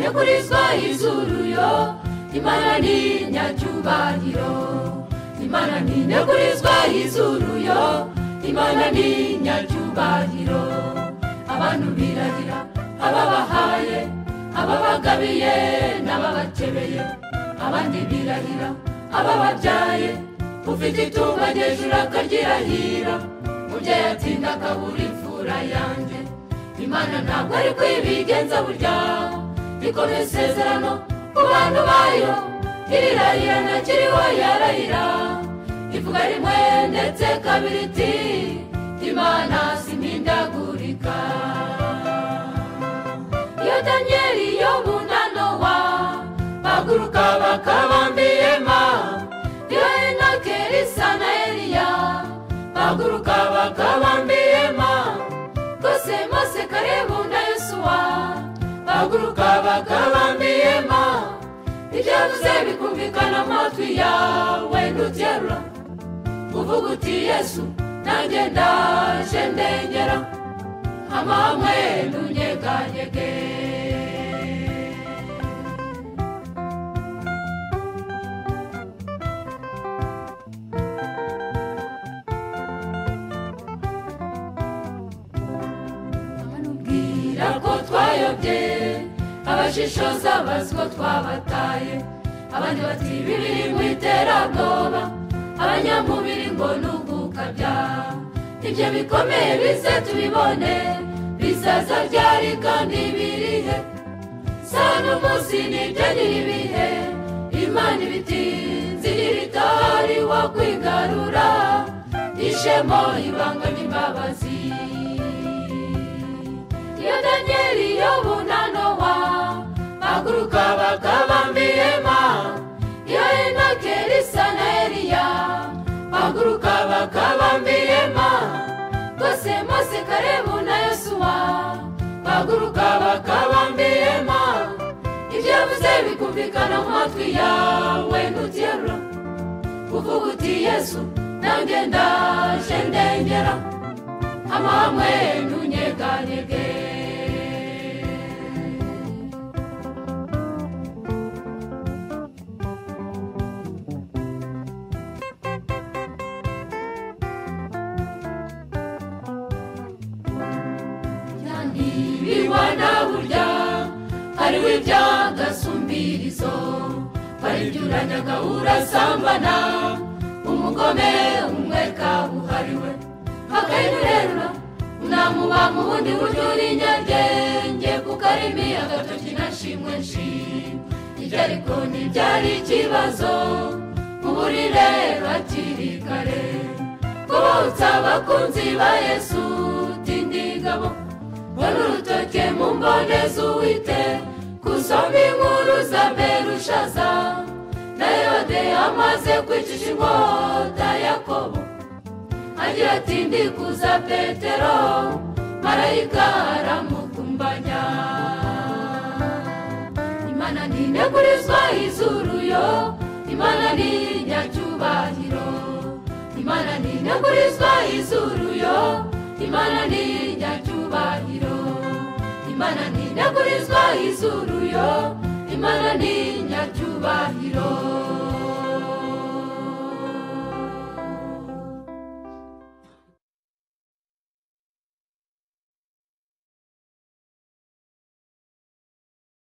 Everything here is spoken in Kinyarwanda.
ntinegurizwa izuru yo, Imana ni nyacyubahiro. Imana ntinegurizwa izuru yo, Imana ni nyacyubahiro. Abantu birahira ababahaye, ababagabiye n'ababakebeye, abandi birahira abababyaye, ufite itungo hejuru akaryirahira, mubyeyi atinda akabura imfura yanjye. Imana ntabwo ari kwibigenza burya, ikomeza isezerano ku bantu bayo, irirahira ntakiriho yarahira, ivuga rimwe ndetse kabiri iti Imana simpindagurika. Iyo Danieli, Yobu na Nowa baguruka bakabamba ihema, iyo Enoke, Elisa na Eliya baguruka bakabamba ihema, rwose Mose, Kalebu na Yosuwa baguruka bakabamba ihema, ibyavuze bikumvikana mu matwi yawe ntuterura, uvuga uti Yesu nanjye ndaje ndengera, amahame ntunyeganyege. Abanubwira ko twayobye, abashishoza bazi ko twabataye, abandi bati bibiri mu iterabwoba, abanyamubiri ngo n'ugukabya. Ibyo bikomeye bize tubibone, bizaza ryari kandi birihe, saa n'umunsi n'ibyagira ibihe, Imana ibitinze igira itari wakwigarura, ishemo ibanga n'imbabazi. Iyo Danieli, Yobu na Nowa baguruka bakabamba ihema, iyo Enoke, Elisa na Eliya baguruka bakabamba ihema, rwose Mose, Kalebu na Yosuwa baguruka bakabamba ihema, ibyavuze bikumvikana mu matwi yawe ntuterura, uvuga uti Yesu nanjye ndaje ndengera, amahame ntunyeganyege. Bibona burya hariho iby'agasumbirizo, hari ibyo uranyaga urasambana, umugome umwe kabuhariwe akayimurerura, unamuba mu bundi buryo uri nyarwenge, kuko arimi agatoki nashimwe nshima. Ibyo ariko ntibyari ikibazo, muburire hakiri kare, kubutsa abakunzi ba Yesu tindigabo, bona urutoke mu mboneza uwite, kusomba inkuru za Berushaza na Herode amaze kwicisha inkota Yakobo, agira ati ndikuza Petero, marayika aramukumbanya. Imana ntinegurizwa izuru yo, Imana ni nyacyubahiro. Imana ntinegurizwa izuru yo, Imana ni nyacyubahiro. Imana ntinegurizwa izuru yo, Imana ni nyacyubahiro.